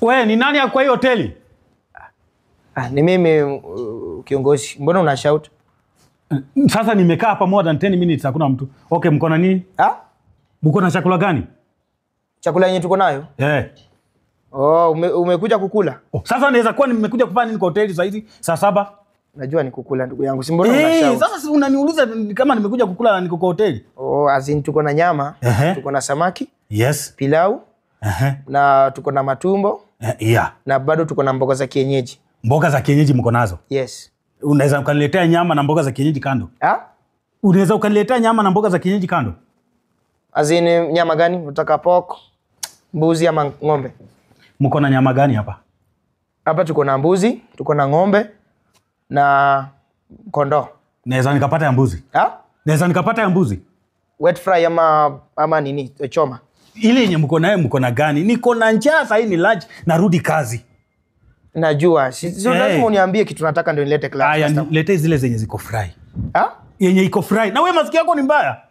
Wewe ni nani kwa hiyo hoteli? Ni mimi kiongozi. Mbona una shout? Sasa nimekaa hapa more than 10 minutes hakuna mtu. Okay, mko na nini? Mko na chakula gani? Chakula yenye tuko nayo? Umekuja kukula? Sasa naweza kuwa nimekuja kufanya nini kwa hoteli saa hizi saa 7? Najua ni kukula ndugu yangu. Si mbona una shout? Sasa unaniuliza kama nimekuja kukula na niko kwa hoteli? Azin tuko na nyama, tuko na samaki, yes, pilau, na tuko na matumbo, na bado tuko na mboga za kienyeji. Mboga za kienyeji mko nazo? Yes. Unaweza ukaniletea nyama na mboga za kienyeji kando? Unaweza ukaniletea nyama na mboga za kienyeji kando? Azin nyama gani? Unataka pork, mbuzi ama ng'ombe? Mko na nyama gani hapa? Hapa tuko na mbuzi, tuko na ng'ombe na kondoo. Naweza nikapata ya mbuzi? Naweza nikapata ya mbuzi? Wet fry ama nini? Choma. Ile yenye mko nayo mko na gani? Niko na njaa sasa, hii ni lunch, narudi kazi. Najua. Sio lazima uniambie kitu nataka ndio nilete class. Haya, nilete zile zenye ziko fry. Yenye iko fry. Na wewe masikio yako ni mbaya?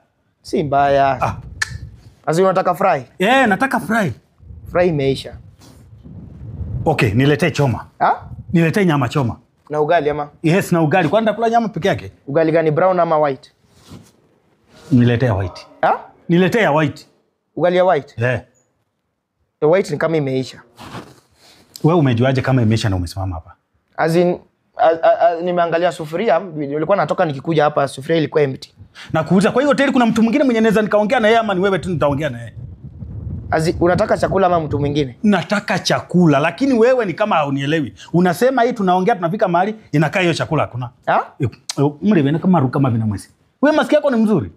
Si mbaya. Azio unataka fry? Nataka fry. Fry imeisha. Okay, niletee choma. Niletee nyama choma. Na ugali ama? Yes, na ugali. Kwani nakula nyama peke yake? Ugali gani, brown ama white? Niletee white. Niletee ya white. Ugali ya white? The white ni kama imeisha. Wewe umejuaje kama imeisha na umesimama hapa? Azin nimeangalia sufuria, nilikuwa natoka nikikuja hapa sufuria ilikuwa empty. Na kuuliza kwa hiyo hoteli kuna mtu mwingine mwenye naweza nikaongea na yeye ama ni wewe tu nitaongea na yeye? Unataka chakula ama mtu mwingine? Nataka chakula, lakini wewe ni kama haunielewi. Unasema hii tunaongea tunafika mahali inakaa hiyo chakula hakuna. Mrewe kama ruka kama vina mwezi. Wewe masikio yako ni mzuri.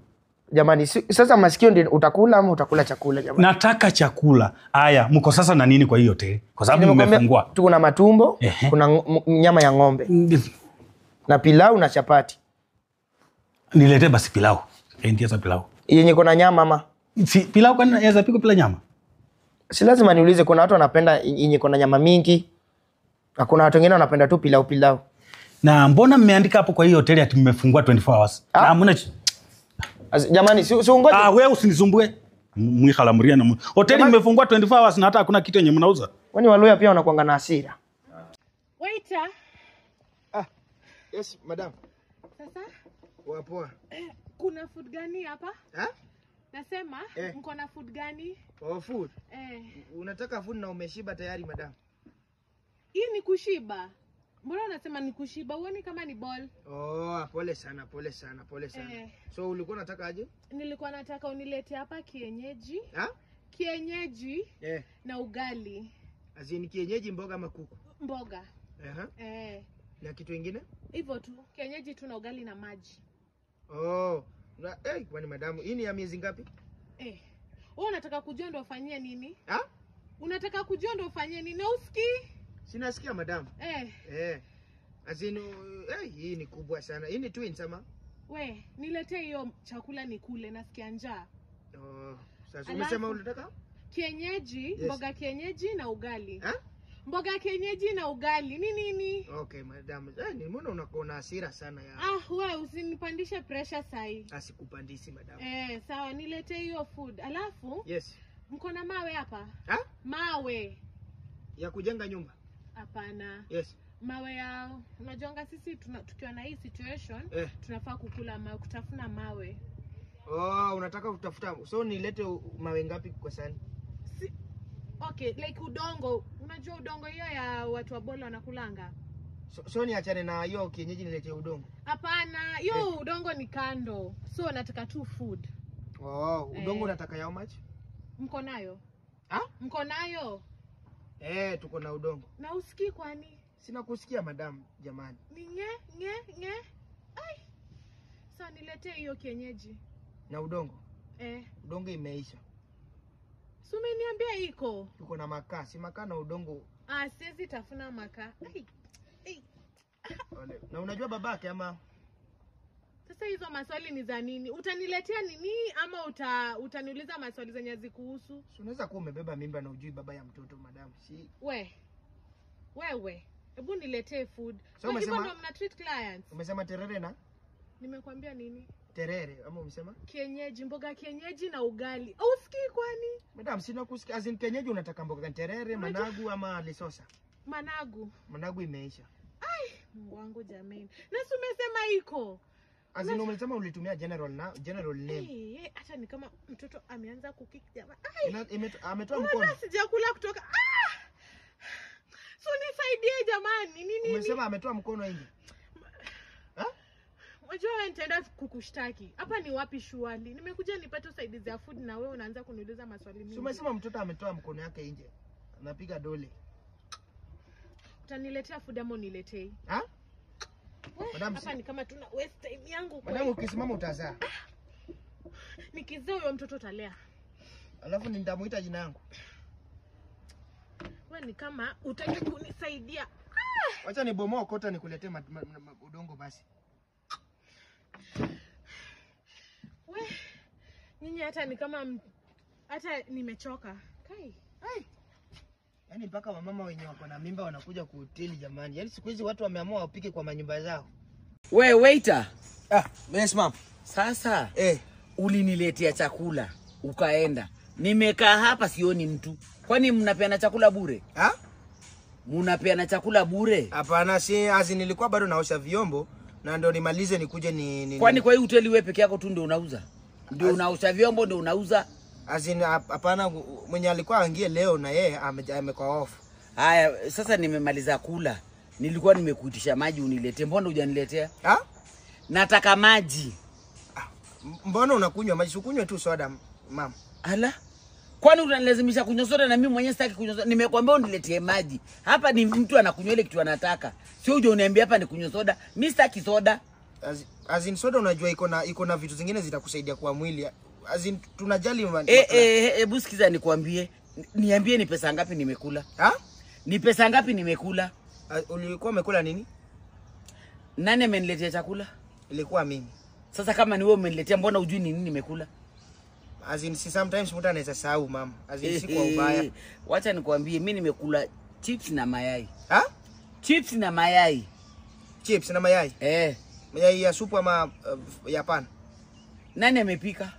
Jamani, sasa masikio ndio utakula ama utakula chakula jamani? Nataka chakula. Haya, mko sasa na nini kwa hiyo hoteli? Kwa sababu nimefungua. Tuko na matumbo, kuna nyama ya ng'ombe. Na pilau na chapati. Niletee basi pilau. Ndio sasa pilau. Yenye kuna nyama ama? Si pilau kwani inaweza pika bila nyama? Si lazima niulize, kuna watu wanapenda yenye kuna nyama mingi. Na kuna watu wengine wanapenda tu pilau. Na mbona mmeandika hapo kwa hiyo hoteli ati mmefungua 24 hours? Na hamna jamani, si ungoje. Wewe usinisumbue. Mwikhala mria na hoteli mmefungua 24 hours na hata hakuna kitu yenye mnauza. Wani Waluya pia wanakuanga na hasira. Waiter. Yes, madam. Sasa? Wapoa. Kuna food gani hapa? Nasema, mko na food gani? Food? Unataka food na umeshiba tayari, madam? Hii ni kushiba. Mbona unasema ni kushiba? Uone kama ni ball. Pole sana. So ulikuwa unataka aje? Nilikuwa nataka unilete hapa kienyeji. Kienyeji na ugali. Azini kienyeji mboga ama kuku? Mboga. Na kitu kingine? Hivyo tu, kienyeji tu na ugali na maji. Kwani madamu, hii ni ya miezi ngapi? Wewe unataka kujua ndo ufanyie nini? Unataka kujua ndo ufanyie nini? Usikii? Sinasikia madam. Azinu, hii ni kubwa sana. Hii ni twins ama? Niletee hiyo chakula nikule, nasikia njaa. Sasa umesema unataka? Kienyeji, mboga kienyeji na ugali. Mboga kienyeji na ugali. Nini? Okay madam. Nimeona unakuwa hasira sana ya. Wewe usinipandishe pressure sahi. Asikupandisi madam. Sawa, niletee hiyo food. Alafu? Yes. Mko na mawe hapa? Mawe ya kujenga nyumba? Hapana. Yes. Mawe ya unajonga sisi tukiwa na hii situation tunafaa kukula mawe, kutafuna mawe. Unataka kutafuta. So nilete mawe ngapi kwa sani? Okay, like udongo. Unajua udongo hiyo ya watu wa Bolo wanakulanga? So niachane na hiyo kienyeji nilete udongo? Hapana, hiyo udongo ni kando. So nataka tu food. Udongo unataka how much? Mko nayo? Mko nayo? Tuko na udongo. Na usikii kwani? Sina kusikia madam, jamani. Ni nge. Sasa niletee hiyo kienyeji. Na udongo? Udongo imeisha. Umeniambia iko. Tuko na makaa, si makaa na udongo. Siwezi tafuna makaa. Na unajua babake ama? Sasa hizo maswali ni za nini? Utaniletea nini ama utaniuliza maswali zenye zikuhusu? Unaweza kuwa umebeba mimba na ujui baba ya mtoto madam. Wewe. Hebu niletee food. So umesema ndo mna treat clients. Umesema terere na? Nimekwambia nini? Terere, ama umesema? Kienyeji, mboga kienyeji na ugali. Usikii kwani? Madam, sina kusikia. Azin kienyeji unataka mboga terere, managu ama lesosa? Managu. Managu imeisha. Ai, Mungu wangu jamani. Na si umesema iko. Azin umesema ulitumia general name. Hata ni kama mtoto ameanza kukiki jamani. Ametoa mkono. Sijakula kutoka. So nisaidie jamani. Nini? Umesema ametoa mkono hivi. Unajua wewe nitaenda kukushtaki. Hapa ni wapi shuali? Nimekuja nipate usaidizi ya food na wewe unaanza kuniuliza maswali mingi. Umesema mtoto ametoa mkono yake nje. Anapiga dole. Utaniletea food ama uniletei? Madam, hapa ni kama tuna waste time yangu. Madam, ukisimama utazaa. Nikizaa huyo mtoto utalea. Alafu nitamuita jina yangu. Wewe ni kama utaki kunisaidia. Acha nibomoe kota nikuletee udongo basi. Nyinyi hata ni kama hata nimechoka. Kai. Yaani mpaka wamama wenye wako na mimba wanakuja kuhoteli jamani. Yaani siku hizi watu wameamua wapike kwa manyumba zao. We waiter. Yes ma'am. Sasa uliniletea chakula ukaenda. Nimekaa hapa sioni mtu. Kwani mnapeana chakula bure? Mnapeana chakula bure? Hapana, si azi nilikuwa bado naosha vyombo na ndio nimalize nikuje Kwani kwa hii hoteli wewe peke yako tu ndio unauza? Ndio unaosha vyombo ndio unauza? Hapana, mwenye alikuwa aingie leo na yeye amekuwa off. Haya, sasa nimemaliza kula. Nilikuwa nimekuitisha maji uniletee. Mbona hujaniletea? Nataka maji. Mbona unakunywa maji? Ukunywe tu soda, mama. Ala? Kwani unanilazimisha kunywa soda na mimi mwenyewe sitaki kunywa soda? Nimekuambia uniletee maji. Hapa ni mtu anakunywa ile kitu anataka. Sio uje uniambia hapa ni kunywa soda. Mimi sitaki soda. Azin soda unajua iko na vitu zingine zitakusaidia kwa mwili. Azin tunajali hebu sikiza nikwambie. Niambie ni pesa ngapi nimekula? Ni pesa ngapi nimekula? Ulikuwa umekula nini? Nani ameniletea chakula? Ilikuwa mimi. Sasa kama ni wewe umeniletea, mbona hujui ni nini nimekula? Azin sometimes mtu anaweza sahau mama. Azin si kwa ubaya. Wacha nikwambie mimi nimekula chips na mayai. Chips na mayai. Chips na mayai? Mayai ya supu ama ya pan? Nani amepika?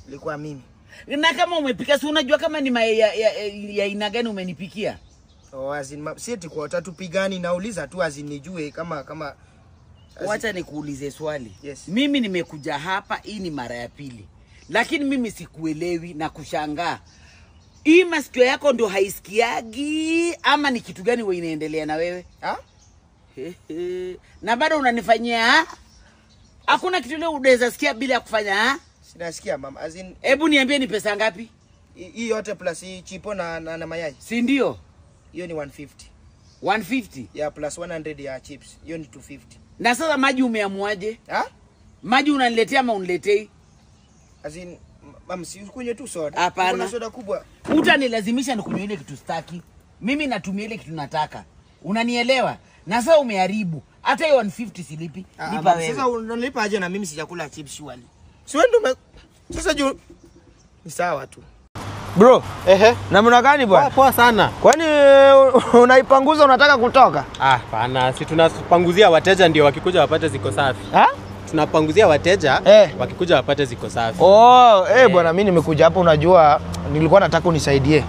Ilikuwa mimi. Na kama umepika si unajua kama ni mayai ya aina gani umenipikia? Azin si eti kwa tatu pigani, nauliza tu azin nijue kama Wacha nikuulize swali. Yes. Mimi nimekuja hapa, hii ni mara ya pili. Lakini mimi sikuelewi na kushangaa. Hii masikio yako ndio haisikiagi ama ni kitu gani wewe inaendelea na wewe? Na bado unanifanyia hakuna kitu leo unaweza sikia bila ya kufanya Sinasikia mama. Azin hebu niambie ni pesa ngapi? Hii yote plus hii chipo na mayai. Si ndio? Hiyo ni 150. 150? Yeah, plus 100 ya chips. Hiyo ni 250. Na sasa maji umeamuaje? Maji unaniletea ama uniletei? Azin mama, si kunywe tu soda. Hapana. Kuna soda kubwa. Utanilazimisha nikunywe ile kitu sitaki. Mimi natumia ile kitu nataka. Unanielewa? Na sasa umeharibu. Hata hiyo 150 silipi. Lipa wewe. Sasa unalipa aje na mimi sijakula chips shwali? Si wewe ndio sasa juu ni sawa tu. Bro, namna gani bwana? Poa sana. Kwani unaipanguza unataka kutoka? Hapana, si tunapanguzia wateja ndio wakikuja wapate ziko safi. Tunapanguzia wateja wakikuja wapate ziko safi. Bwana mimi nimekuja hapa, unajua nilikuwa nataka unisaidie.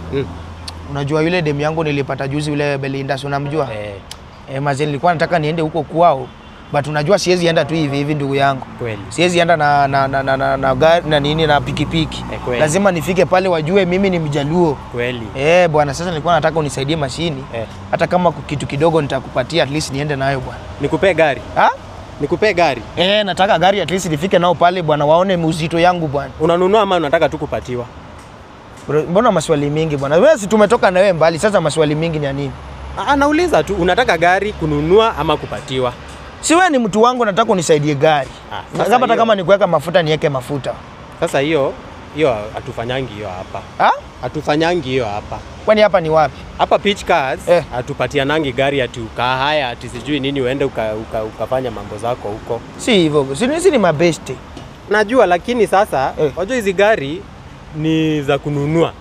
Unajua yule demu yangu nilipata juzi yule Belinda, unamjua? Mazee nilikuwa nataka niende huko kwao. But unajua siwezi enda tu hivi ndugu yangu. Kweli. Siwezi enda na gari na nini na pikipiki. Lazima nifike pale wajue mimi ni Mjaluo. Kweli. Bwana sasa nilikuwa nataka unisaidie mashini. Hata kama kitu kidogo nitakupatia, at least niende nayo bwana. Nikupe gari? Nikupe gari? Nataka gari at least nifike nao pale bwana, waone uzito yangu bwana. Unanunua ama unataka tu kupatiwa? Mbona maswali mingi bwana? Wewe si tumetoka na wewe mbali, sasa maswali mingi ni ya nini? Nauliza tu, unataka gari kununua ama kupatiwa? Si wewe ni mtu wangu, nataka unisaidie gari. Hata kama ni kuweka mafuta niweke mafuta. Sasa hiyo hatufanyangi hiyo hapa. Hatufanyangi hiyo hapa. Kwani hapa ni wapi? Hapa Peach Cars hatupatianangi gari ati haya ati sijui nini uende ukafanya mambo zako huko. Si hivyo. Si ni mabeste. Najua, lakini sasa wajua hizi gari ni za kununua.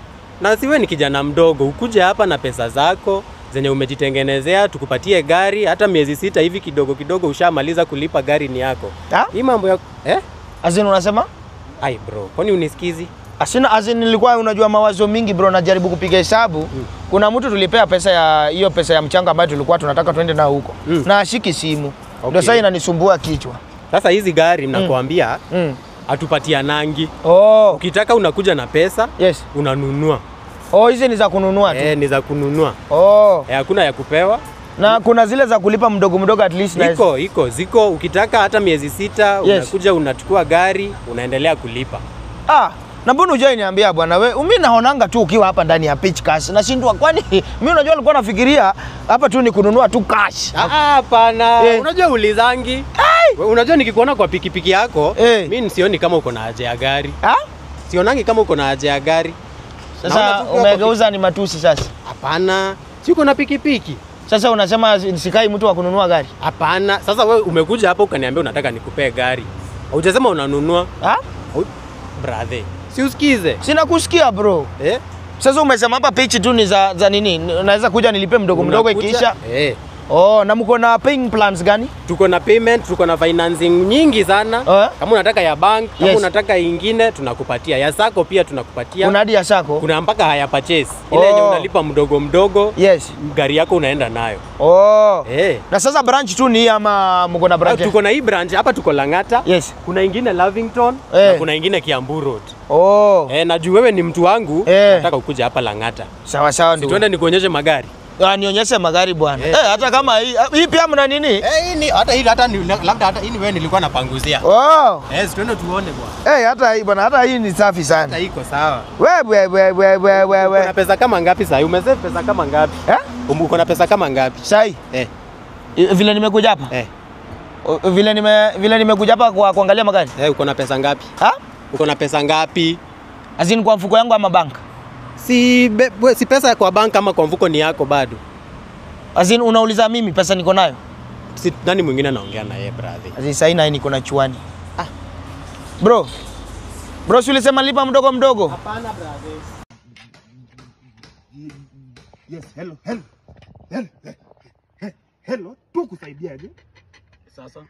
Na siwe ni kijana mdogo, ukuje hapa na pesa zako zenye umejitengenezea, tukupatie gari hata miezi 6 hivi kidogo ushamaliza kulipa, gari ni yako. Hii mambo ya Azin unasema? Ai bro, kwani unisikizi? Asina azin nilikuwa unajua mawazo mingi bro, najaribu kupiga hesabu. Kuna mtu tulipea pesa ya hiyo pesa ya mchanga ambayo tulikuwa tunataka tuende nao huko. Na ashiki simu. Ndio sasa inanisumbua kichwa. Sasa hizi gari mnakuambia atupatianangi. Ukitaka unakuja na pesa, yes, unanunua. Hizi ni za kununua tu. Ni za kununua. Hakuna ya kupewa. Na kuna zile za kulipa mdogo at least na ziko ukitaka hata miezi 6 unakuja unachukua gari unaendelea kulipa. Na mbona hujai niambia bwana wewe? Mimi naonanga tu ukiwa hapa ndani ya pitch cash. Nashindwa kwani mimi unajua nilikuwa nafikiria hapa tu ni kununua tu cash. Hapana. Unajua ulizangi. Unajua nikikuona kwa pikipiki yako, mimi sioni kama uko na haja ya gari. Sionangi kama uko na haja ya gari. Sasa umegeuza ni matusi sasa. Hapana. Si uko na pikipiki. Sasa unasema sikai mtu wa kununua gari? Hapana. Sasa wewe umekuja hapa ukaniambia unataka nikupee gari. Hujasema unanunua. Brother. Si usikize. Sina kusikia bro. Sasa umesema hapa pitch tu ni za nini? Naweza kuja nilipe mdogo ikiisha. Na mko na paying plans gani? Tuko na payment, tuko na financing nyingi sana. Kama unataka ya bank, kama unataka ingine tunakupatia. Ya sako pia tunakupatia. Kuna hadi ya sako? Kuna mpaka haya purchase. Ile yenye unalipa mdogo. Yes. Gari yako unaenda nayo. Na sasa branch tu ni ama mko na branch? Tuko na hii branch hapa tuko Lang'ata. Yes. Kuna ingine Lavington na kuna ingine Kiambu Road. Najua wewe ni mtu wangu, nataka ukuje hapa Lang'ata. Sawa ndio. Twende nikuonyeshe magari. Nionyeshe magari bwana. Hata kama hii pia mna nini? Hii hata labda hata hii wewe nilikuwa napanguzia. Twende tuone bwana. Hata hii bwana, hata hii ni safi sana. Hata iko sawa. Wewe. Una pesa kama ngapi sasa? Umesave pesa kama ngapi? Uko na pesa kama ngapi? Sai. Vile nimekuja hapa? Vile nimekuja hapa kwa kuangalia magari. Uko na pesa ngapi? Uko na pesa ngapi? Azin kwa mfuko yangu ama bank? Si pesa kwa bank ama kwa mfuko ni yako bado. Azin unauliza mimi pesa niko nayo? Si nani mwingine anaongea na yeye brother? Azin sasa ina niko na chuani. Bro, si ulisema lipa mdogo? Hapana brother. Yes, hello. Tukusaidiaje? Sasa.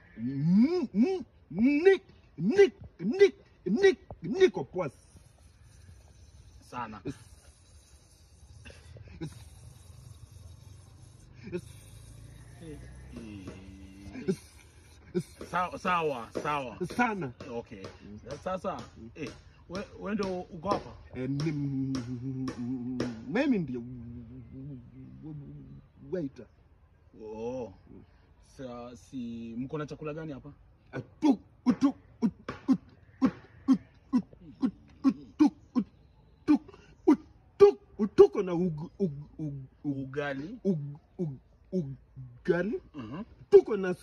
Niko poa sana. Sawa sana. Okay. Sasa wewe ndio uko hapa? Mimi ndio waiter. Si mko na chakula gani hapa? Tuko na ugali. Tuko na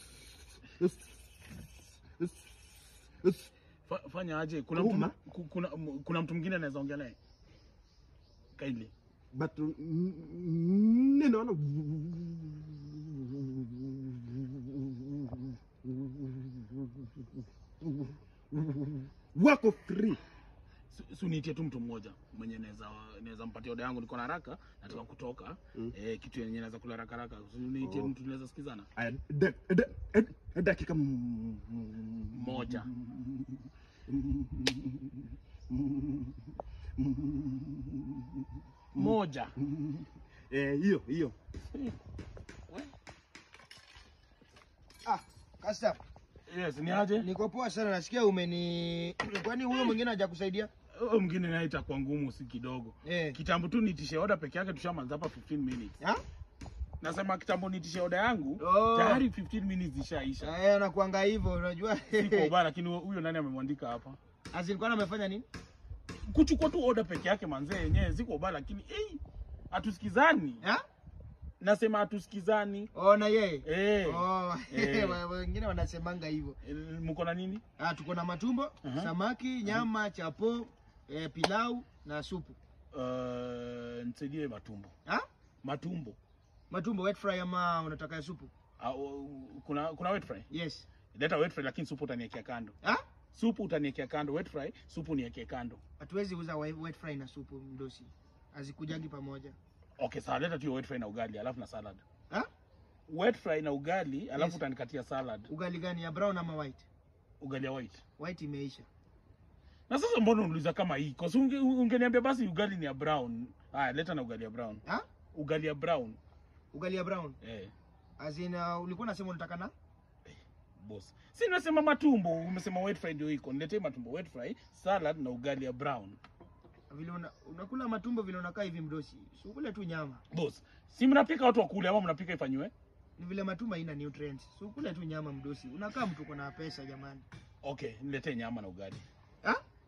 fanya aje? Kuna mtu mwingine anaweza ongea naye? Kindly. But ninaona wako free. Sunitie tu mtu mmoja mwenye naweza mpatia oda yangu, niko na haraka nataka kutoka. Kitu yenye naweza kula haraka. Sunitie mtu tunaweza sikizana. Dakika moja. Moja. Hiyo. Kasta. Yes, ni aje? Niko poa sana, nasikia kwani huyo mwingine hajakusaidia? Huyo mwingine naye itakuwa ngumu si kidogo. Kitambo tu nitishe order peke yake tushamanza hapa 15 minutes. Nasema kitambo nitishe order yangu, tayari 15 minutes zishaisha. Anakuanga hivyo, unajua. Siko bana, lakini huyo nani amemwandika hapa? Azilikuwa amefanya nini? Kuchukua tu order peke yake manzee yenyewe ziko bana, lakini hatusikizani. Nasema hatusikizani. Na yeye. Wengine wanasemanga hivyo. Mko na nini? Tuko na matumbo, samaki, nyama, chapo, pilau na supu. Nisaidie matumbo. Matumbo wet fry ama unataka supu? Kuna wet fry? Yes. Leta wet fry lakini supu utaniwekea kando. Supu utaniwekea kando, wet fry, supu niwekee kando. Hatuwezi uza wet fry na supu mdosi. Hazikujagi pamoja. Okay, sawa, leta tu wet fry na ugali alafu na salad. Wet fry na ugali alafu utanikatia salad. Ugali gani, ya brown ama white? Ugali ya white. White imeisha. Na sasa mbona unauliza kama hii? Kwa sababu ungeniambia basi ugali ni ya brown. Haya, leta na ugali ya brown. Ugali ya brown. Ugali ya brown? Eh. Azina ulikuwa unasema unataka na? Boss. Si nasema matumbo, umesema wet fry ndio iko. Niletee matumbo wet fry, salad na ugali ya brown. Vile unakula matumbo vile unakaa hivi mdosi. Si ukule tu nyama. Boss, si mnapika watu wakule ama mnapika ifanywe? Ni vile matumbo haina nutrients. Si ukule tu nyama mdosi. Unakaa mtu kuna pesa jamani. Okay, niletee nyama na ugali.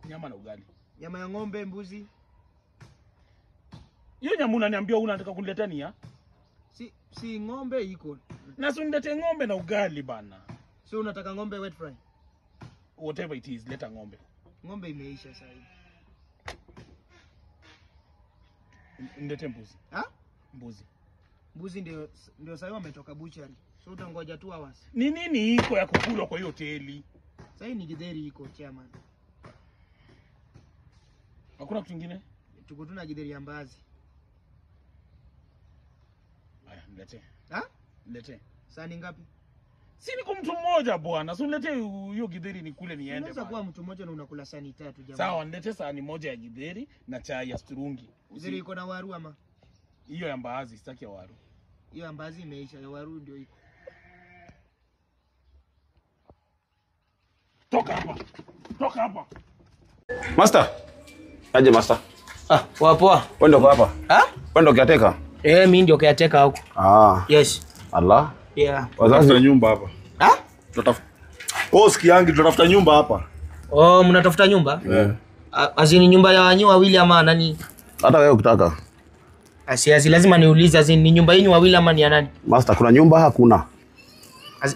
Nyama na ugali. Nyama ya ng'ombe, mbuzi. Hiyo nyama unaniambia unataka kuniletea ni ya? Si ng'ombe iko. Na si uniletee ng'ombe na ugali bana. Si unataka ng'ombe wet fry? Whatever it is, leta ng'ombe. Ng'ombe imeisha sasa hivi. Niletee mbuzi. Mbuzi. Mbuzi ndio sasa wametoka butchery. So utangoja 2 hours. Ni nini iko ya kukula kwa hiyo hoteli? Sasa ni githeri iko chairman. Hakuna kitu kingine? Tuko tuna githeri ya mbazi. Haya, niletee. Niletee. Sani ngapi? Si niko mtu mmoja bwana. So niletee hiyo githeri nikule niende. Unaweza kuwa mtu mmoja na unakula sani 3 jamani. Sawa, niletee sahani moja ya githeri na chai ya strungi. Githeri iko na waru ama? Hiyo ya mbaazi, sitaki ya waru. Hiyo ya mbaazi imeisha, ya waru ndio iko. Toka hapa. Toka hapa. Master. Aje master. Poa. Wewe ndio hapa? Wewe ndio kiateka? Mimi ndio kiateka huko. Yes. Allah. Yeah. Wazazi na nyumba hapa. Tunatafuta. Sikiangi tunatafuta nyumba hapa. Mnatafuta nyumba? Azini nyumba ya wanyu wawili ama nani? Hata wewe ukitaka. Asiazi lazima niulize azini ni nyumba yenu wawili ama ni ya nani? Master, kuna nyumba hakuna.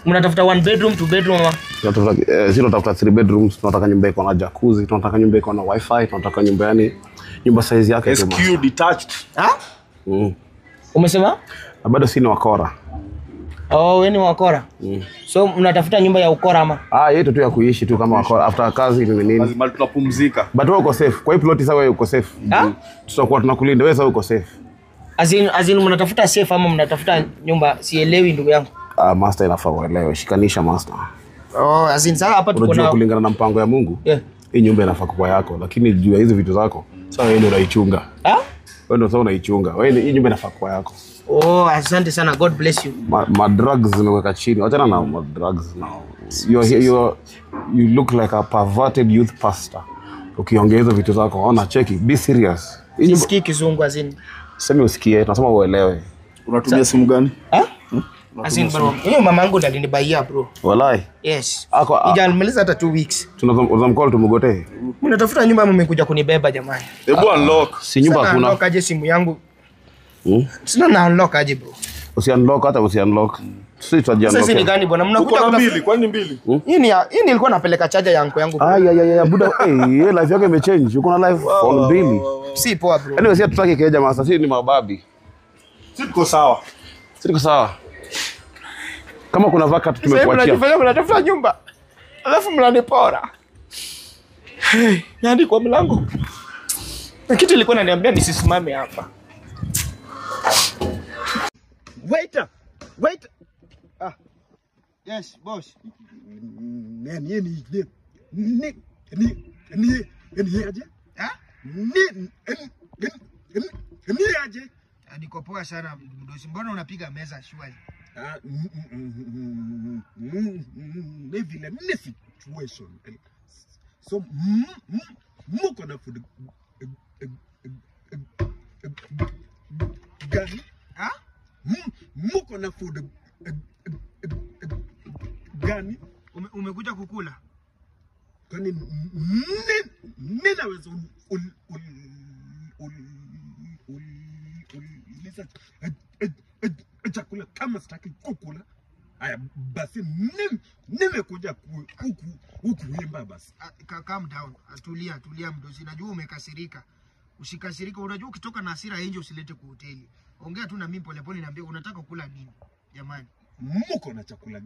Mnatafuta 1 bedroom, 2 bedroom ama? Tunatafuta 3 bedrooms, tunataka nyumba iko na jacuzzi, tunataka nyumba iko na wifi, tunataka nyumba yani nyumba size yake tu. SQ detached. Umesema? Na bado sina wakora. Wewe ni wakora. So mnatafuta nyumba ya ukora ama? Yetu tu ya kuishi tu kama wakora after kazi ni nini? Lazima tunapumzika. But wewe uko safe. Kwa hii plot sasa wewe uko safe. Tutakuwa tunakulinda wewe, sasa uko safe. Azin mnatafuta safe ama mnatafuta nyumba? Sielewi ndugu yangu. Master inafaa uelewe. Shikanisha master. Azin sasa hapa tuko na kulingana na mpango ya Mungu. Hii nyumba inafaa kuwa yako, lakini juu ya hizo vitu zako sasa wewe ndio unaichunga. Wewe ndio sasa unaichunga. Wewe hii nyumba inafaa kuwa yako. Asante sana. God bless you. Ma drugs zimeweka chini. Achana na ma drugs now. You look like a perverted youth pastor. Ukiongea hizo vitu zako, ona cheki, be serious. Sikii kizungu azin. Sema usikie, tunasema uelewe. Unatumia simu gani? Azin bro. Hiyo mama yangu ndo alinibaia bro. Wallahi. Yes. Hajamaliza hata 2 weeks. Tunamcall tumgotee. Mnatafuta nyumba ama mmekuja kunibeba jamani? Hebu unlock. Si nyumba hakuna. Unlock aje simu yangu? Sina na unlock aje bro. Usi-unlock hata usi-unlock. Sisi tutaji-unlock. Sasa ni gani bwana? Mnakuja kuna mbili, kwani mbili? Hii nilikuwa napeleka charger yangu. Buda, life yake imechange. Uko na life on mbili. Si poa bro. Anyway, sisi tutaki keja master, sisi ni mababi. Sisi tuko sawa. Kama kuna vacancy tumekuachia. Sasa mnatafuta nyumba. Alafu mnanipora. Nani kwa mlango? Na kitu ilikuwa inaniambia nisisimame hapa. Waiter. Yes, boss. Ni aje? Ni aje? Niko poa sana mdosi. Mbona unapiga meza shwari? Vile mimi situation. So muko na food gani? Muko na food gani? Umekuja kukula? Kwani ninaweza chakula kama sitaki kukula? Haya basi nimekuja kuimba basi. Calm down. Tulia mdosi. Najua umekasirika. Usikasirika. Unajua ukitoka na hasira nje usilete kwa hoteli. Ongea tu na mimi polepole, niambie unataka kula nini? Jamani. Muko na chakula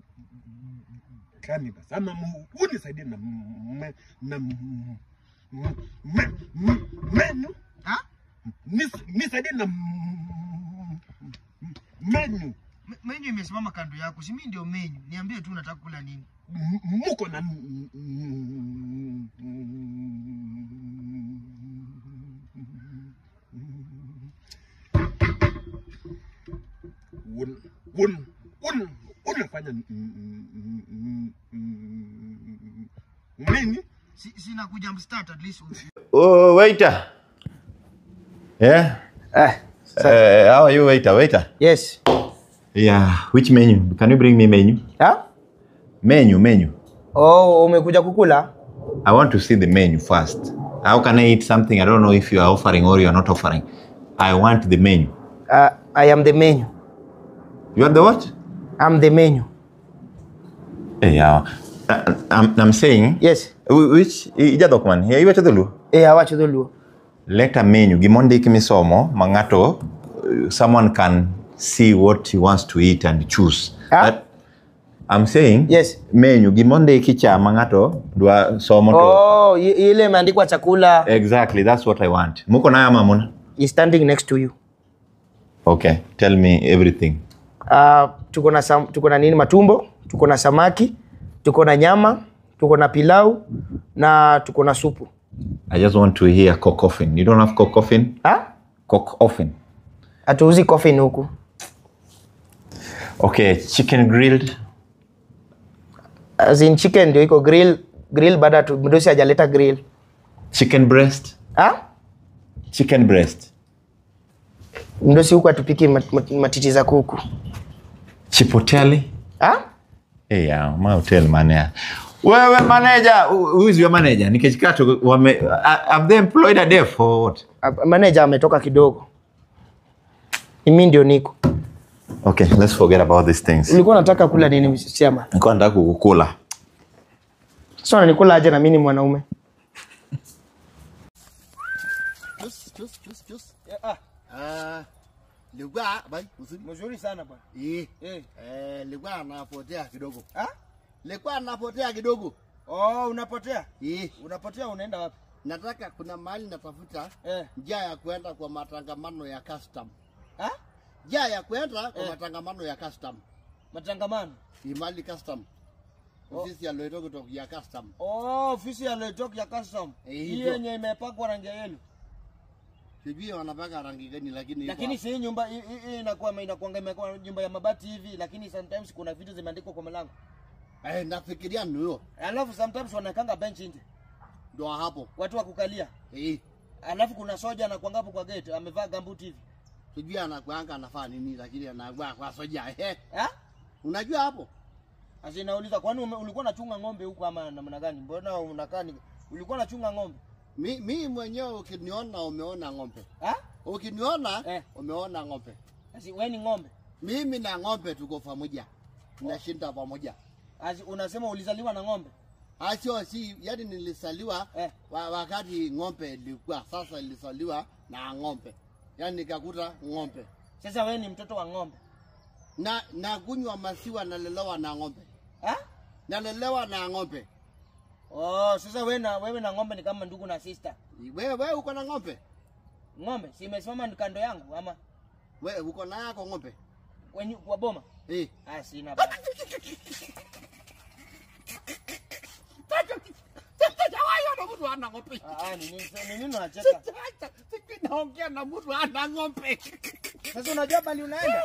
gani basi? Ama unisaidie na menu? Nisaidie na menu. Menu imesimama kando yako. Si mimi ndio menu. Niambie tu unataka kula nini? muko na unafanya nini? Sina kujump start at least. Oh, waiter. Yeah. How are you, waiter? Yes. Yeah. Which menu? Can you bring me menu? Huh? Menu. Oh, umekuja kukula? I want to see the menu first. How can I eat something? I don't know if you are offering or you are not offering. I want the menu. I am the menu. You are the what? I'm the menu. Yeah. I'm saying. Yes. Which ijadokman? Yeah, you achadulu. Awachadulu. Let a menu. Gimonde kimisomo mangato. Someone can see what he wants to eat and choose. Huh? I'm saying. Yes. Menu. Gimonde kicha mangato dua somo to. Oh, ile imeandikwa chakula. Exactly. That's what I want. Muko na mamuna. He's standing next to you. Okay. Tell me everything. Tuko na nini matumbo, tuko na samaki, tuko na nyama, tuko na pilau na tuko na supu. I just want to hear cock coffin. You don't have cock coffin? Huh? Cock coffin. Atuuzi coffin huku. Okay, chicken grilled. As in chicken ndio iko grill baada tu mdosi hajaleta grill. Chicken breast. Huh? Chicken breast. Mdosi huku atupiki matiti za kuku. Chipotle. Huh? Hey, yeah, my hotel manager. Wewe manager, who is your manager? Nikechikato have they employed a deaf or what? Manager ametoka kidogo. Mimi ndio niko. Okay, let's forget about these things. Ulikuwa unataka kula nini msichana? Nilikuwa nataka kukula. Sasa unanikula aje na mimi ni mwanaume? Just. Ligwa bai mzuri sana bwana. Ligwa anapotea kidogo. Ligwa anapotea kidogo. Oh, unapotea? Unapotea unaenda wapi? Nataka kuna mahali natafuta njia ya kwenda kwa matangamano ya custom. Njia ya kwenda kwa matangamano ya custom. Matangamano? Imali custom. Ofisi ya Loitok ya custom. Oh, ofisi ya Loitok ya custom. Hii yenye imepakwa rangi yellow. Sijui wanapaka rangi gani lakini si nyumba hii inakuwa imekuwa nyumba ya mabati hivi, lakini sometimes kuna vitu zimeandikwa kwa mlango. Nafikiria ndio. Alafu sometimes wanakanga bench nje. Ndio hapo. Watu wa kukalia. Alafu kuna soja anakuanga hapo kwa gate, amevaa gumboot hivi. Sijui anakuanga anafanya nini lakini anakuwa kwa soja. Unajua hapo? Sasa nauliza kwani ulikuwa unachunga ng'ombe huko ama namna gani? Mbona unakaa ulikuwa unachunga ng'ombe? Mimi mwenyewe ukiniona umeona ng'ombe. Ukiniona umeona ng'ombe. Sasa wewe ni ng'ombe? Mimi na ng'ombe tuko pamoja. Tunashinda pamoja. Sasa unasema ulizaliwa na ng'ombe? Sio, yani nilizaliwa wakati ng'ombe ilikuwa. Sasa nilizaliwa na ng'ombe. Yani nikakuta ng'ombe. Sasa wewe ni mtoto wa ng'ombe? Na kunywa maziwa nalelewa na ng'ombe. Nalelewa na ng'ombe. Oh, sasa wewe na ng'ombe ni kama ndugu na sister. Wewe uko na ng'ombe? Ng'ombe si imesimama kando yangu ama? Wewe uko na yako ng'ombe? Kwa boma? Sina baba. Mtu ana ng'ombe. Nini unacheka? Naongea na mtu ana ng'ombe. Sasa unajua bali unaenda?